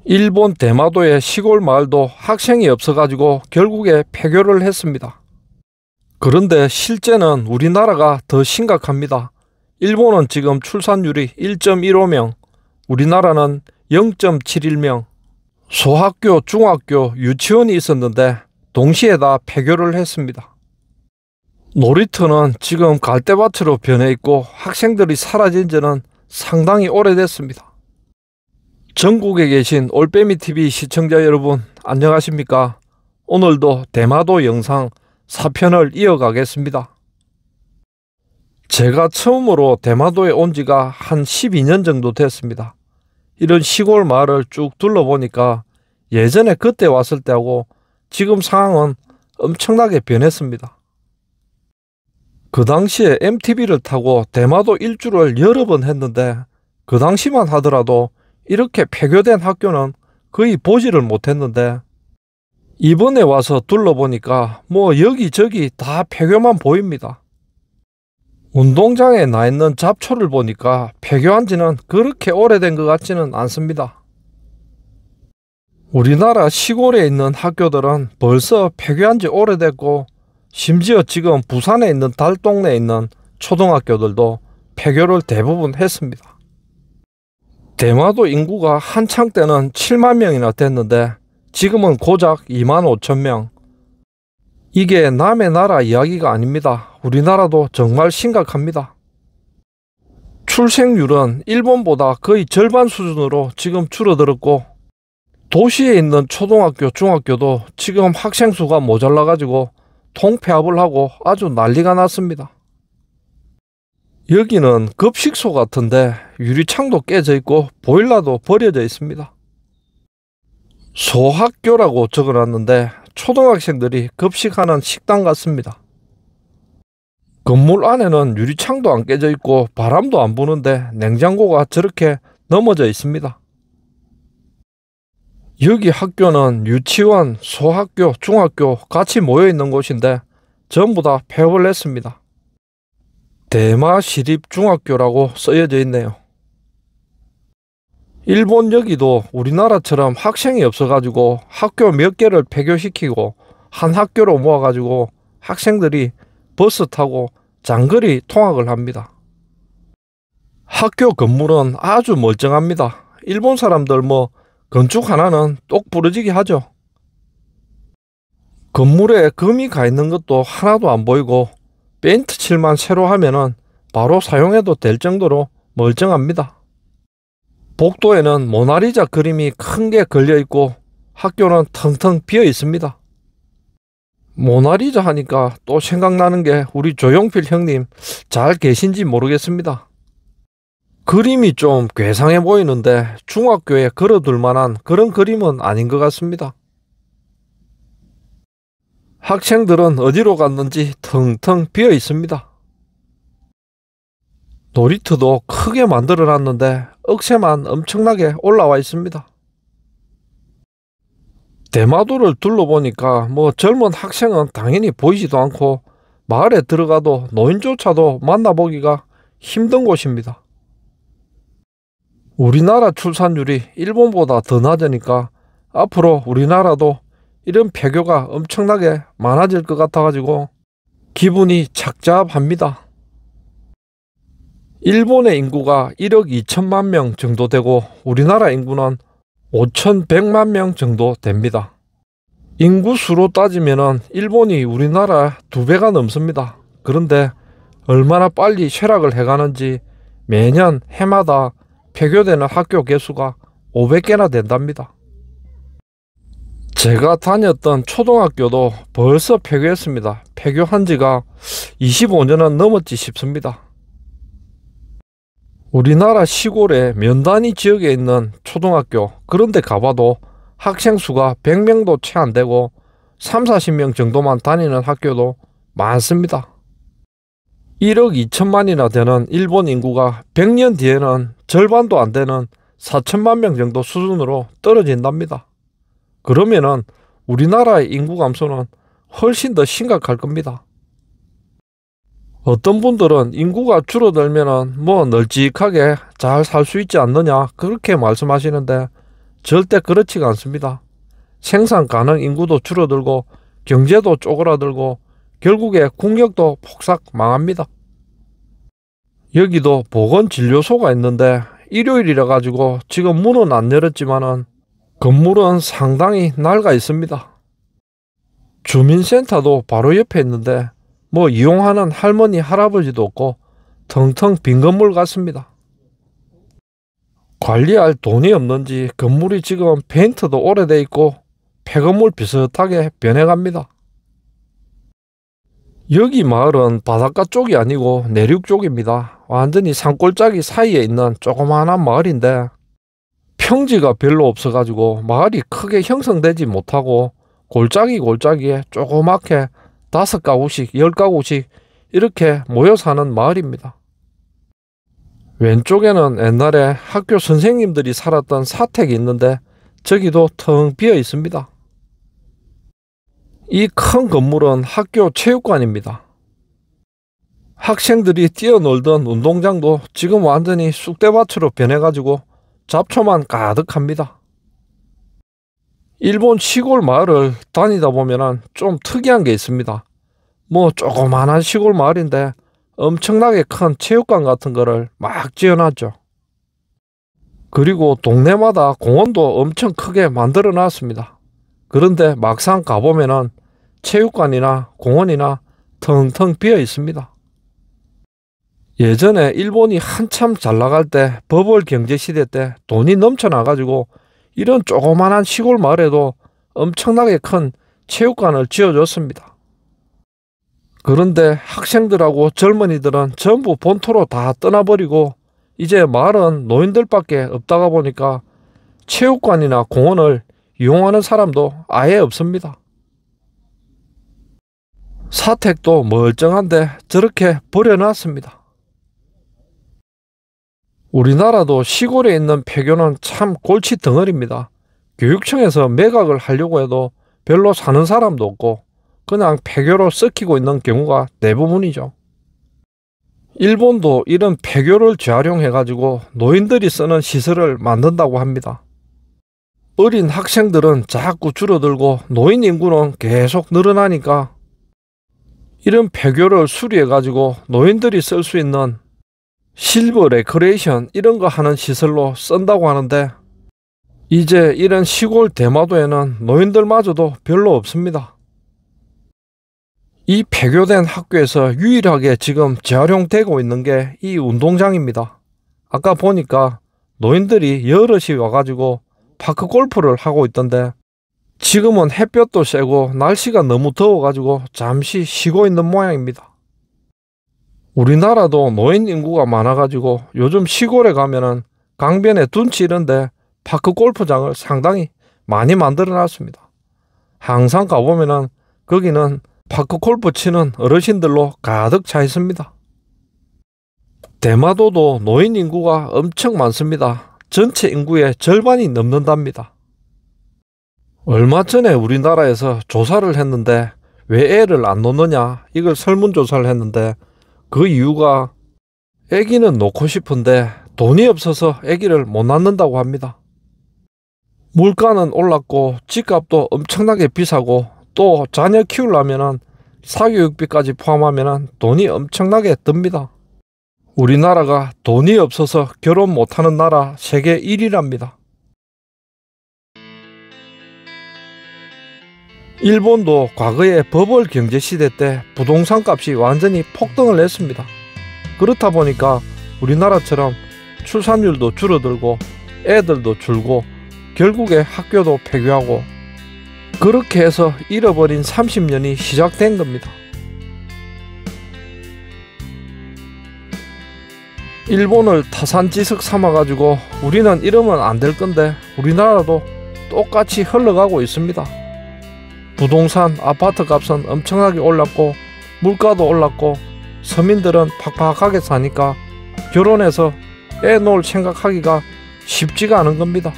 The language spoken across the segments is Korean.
일본 대마도의 시골 마을도 학생이 없어가지고 결국에 폐교를 했습니다. 그런데 실제는 우리나라가 더 심각합니다. 일본은 지금 출산율이 1.15명, 우리나라는 0.71명. 소학교, 중학교, 유치원이 있었는데 동시에 다 폐교를 했습니다. 놀이터는 지금 갈대밭으로 변해 있고 학생들이 사라진 지는 상당히 오래됐습니다. 전국에 계신 올빼미TV 시청자 여러분, 안녕하십니까? 오늘도 대마도 영상 4편을 이어가겠습니다. 제가 처음으로 대마도에 온 지가 한 12년 정도 됐습니다. 이런 시골 마을을 쭉 둘러보니까 예전에 그때 왔을 때하고 지금 상황은 엄청나게 변했습니다. 그 당시에 MTB를 타고 대마도 일주를 여러 번 했는데 그 당시만 하더라도 이렇게 폐교된 학교는 거의 보지를 못했는데 이번에 와서 둘러보니까 뭐 여기저기 다 폐교만 보입니다. 운동장에 나 있는 잡초를 보니까 폐교한 지는 그렇게 오래된 것 같지는 않습니다. 우리나라 시골에 있는 학교들은 벌써 폐교한 지 오래됐고 심지어 지금 부산에 있는 달동네에 있는 초등학교들도 폐교를 대부분 했습니다. 대마도 인구가 한창 때는 7만 명이나 됐는데 지금은 고작 2만 5천 명. 이게 남의 나라 이야기가 아닙니다. 우리나라도 정말 심각합니다. 출생률은 일본보다 거의 절반 수준으로 지금 줄어들었고 도시에 있는 초등학교, 중학교도 지금 학생 수가 모자라가지고 통폐합을 하고 아주 난리가 났습니다. 여기는 급식소 같은데 유리창도 깨져 있고 보일러도 버려져 있습니다. 소학교라고 적어놨는데 초등학생들이 급식하는 식당 같습니다. 건물 안에는 유리창도 안 깨져 있고 바람도 안 부는데 냉장고가 저렇게 넘어져 있습니다. 여기 학교는 유치원, 소학교, 중학교 같이 모여 있는 곳인데 전부 다 폐업을 했습니다. 대마시립중학교라고 쓰여져 있네요. 일본 여기도 우리나라처럼 학생이 없어가지고 학교 몇 개를 폐교시키고 한 학교로 모아가지고 학생들이 버스 타고 장거리 통학을 합니다. 학교 건물은 아주 멀쩡합니다. 일본 사람들 뭐 건축 하나는 똑 부러지게 하죠. 건물에 금이 가 있는 것도 하나도 안 보이고 페인트 칠만 새로 하면은 바로 사용해도 될 정도로 멀쩡합니다. 복도에는 모나리자 그림이 큰 게 걸려 있고 학교는 텅텅 비어 있습니다. 모나리자 하니까 또 생각나는 게 우리 조용필 형님 잘 계신지 모르겠습니다. 그림이 좀 괴상해 보이는데 중학교에 걸어둘 만한 그런 그림은 아닌 것 같습니다. 학생들은 어디로 갔는지 텅텅 비어 있습니다. 놀이터도 크게 만들어 놨는데 억새만 엄청나게 올라와 있습니다. 대마도를 둘러보니까 뭐 젊은 학생은 당연히 보이지도 않고 마을에 들어가도 노인조차도 만나보기가 힘든 곳입니다. 우리나라 출산율이 일본보다 더 낮으니까 앞으로 우리나라도 이런 폐교가 엄청나게 많아질 것 같아가지고 기분이 착잡합니다. 일본의 인구가 1억 2천만 명 정도 되고 우리나라 인구는 5,100만 명 정도 됩니다. 인구수로 따지면 일본이 우리나라 2배가 넘습니다. 그런데 얼마나 빨리 쇠락을 해가는지 매년 해마다 폐교되는 학교 개수가 500개나 된답니다. 제가 다녔던 초등학교도 벌써 폐교했습니다. 폐교한 지가 25년은 넘었지 싶습니다. 우리나라 시골의 면 단위 지역에 있는 초등학교 그런 데 가봐도 학생 수가 100명도 채 안 되고 3, 40명 정도만 다니는 학교도 많습니다. 1억 2천만이나 되는 일본 인구가 100년 뒤에는 절반도 안 되는 4천만 명 정도 수준으로 떨어진답니다. 그러면은 우리나라의 인구 감소는 훨씬 더 심각할 겁니다. 어떤 분들은 인구가 줄어들면은 뭐 널찍하게 잘 살 수 있지 않느냐 그렇게 말씀하시는데 절대 그렇지가 않습니다. 생산 가능 인구도 줄어들고 경제도 쪼그라들고 결국에 국력도 폭삭 망합니다. 여기도 보건진료소가 있는데 일요일이라 가지고 지금 문은 안 열었지만은 건물은 상당히 낡아 있습니다. 주민센터도 바로 옆에 있는데 뭐 이용하는 할머니 할아버지도 없고 텅텅 빈 건물 같습니다. 관리할 돈이 없는지 건물이 지금 페인트도 오래돼 있고 폐건물 비슷하게 변해갑니다. 여기 마을은 바닷가 쪽이 아니고 내륙 쪽입니다. 완전히 산골짜기 사이에 있는 조그마한 마을인데 평지가 별로 없어가지고 마을이 크게 형성되지 못하고 골짜기에 조그맣게 5가구씩 10가구씩 이렇게 모여 사는 마을입니다. 왼쪽에는 옛날에 학교 선생님들이 살았던 사택이 있는데 저기도 텅 비어 있습니다. 이 큰 건물은 학교 체육관입니다. 학생들이 뛰어놀던 운동장도 지금 완전히 쑥대밭으로 변해가지고 잡초만 가득합니다. 일본 시골 마을을 다니다 보면 좀 특이한 게 있습니다. 뭐 조그만한 시골 마을인데 엄청나게 큰 체육관 같은 거를 막 지어놨죠. 그리고 동네마다 공원도 엄청 크게 만들어 놨습니다. 그런데 막상 가보면은 체육관이나 공원이나 텅텅 비어 있습니다. 예전에 일본이 한참 잘 나갈 때 버블 경제 시대 때 돈이 넘쳐나가지고 이런 조그만한 시골 마을에도 엄청나게 큰 체육관을 지어줬습니다. 그런데 학생들하고 젊은이들은 전부 본토로 다 떠나버리고 이제 마을은 노인들밖에 없다가 보니까 체육관이나 공원을 이용하는 사람도 아예 없습니다. 사택도 멀쩡한데 저렇게 버려놨습니다. 우리나라도 시골에 있는 폐교는 참 골치 덩어리입니다. 교육청에서 매각을 하려고 해도 별로 사는 사람도 없고 그냥 폐교로 썩히고 있는 경우가 대부분이죠. 일본도 이런 폐교를 재활용해가지고 노인들이 쓰는 시설을 만든다고 합니다. 어린 학생들은 자꾸 줄어들고 노인 인구는 계속 늘어나니까 이런 폐교를 수리해가지고 노인들이 쓸 수 있는 실버 레크레이션 이런 거 하는 시설로 쓴다고 하는데 이제 이런 시골 대마도에는 노인들마저도 별로 없습니다. 이 폐교된 학교에서 유일하게 지금 재활용되고 있는 게 이 운동장입니다. 아까 보니까 노인들이 여럿이 와가지고 파크 골프를 하고 있던데 지금은 햇볕도 세고 날씨가 너무 더워가지고 잠시 쉬고 있는 모양입니다. 우리나라도 노인 인구가 많아가지고 요즘 시골에 가면은 강변에 둔치 이런데 파크 골프장을 상당히 많이 만들어 놨습니다. 항상 가보면은 거기는 파크 골프 치는 어르신들로 가득 차 있습니다. 대마도도 노인 인구가 엄청 많습니다. 전체 인구의 절반이 넘는답니다. 얼마 전에 우리나라에서 조사를 했는데 왜 애를 안 놓느냐 이걸 설문조사를 했는데 그 이유가 아기는 놓고 싶은데 돈이 없어서 아기를 못 낳는다고 합니다. 물가는 올랐고 집값도 엄청나게 비싸고 또 자녀 키우려면 사교육비까지 포함하면 돈이 엄청나게 듭니다. 우리나라가 돈이 없어서 결혼 못하는 나라 세계 1위랍니다. 일본도 과거에 버블 경제시대 때 부동산 값이 완전히 폭등을 했습니다. 그렇다 보니까 우리나라처럼 출산율도 줄어들고 애들도 줄고 결국에 학교도 폐교하고 그렇게 해서 잃어버린 30년이 시작된 겁니다. 일본을 타산지석 삼아가지고 우리는 이러면 안 될 건데 우리나라도 똑같이 흘러가고 있습니다. 부동산, 아파트 값은 엄청나게 올랐고 물가도 올랐고 서민들은 팍팍하게 사니까 결혼해서 애 놓을 생각하기가 쉽지가 않은 겁니다.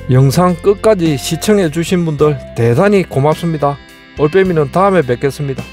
영상 끝까지 시청해 주신 분들 대단히 고맙습니다. 올빼미는 다음에 뵙겠습니다.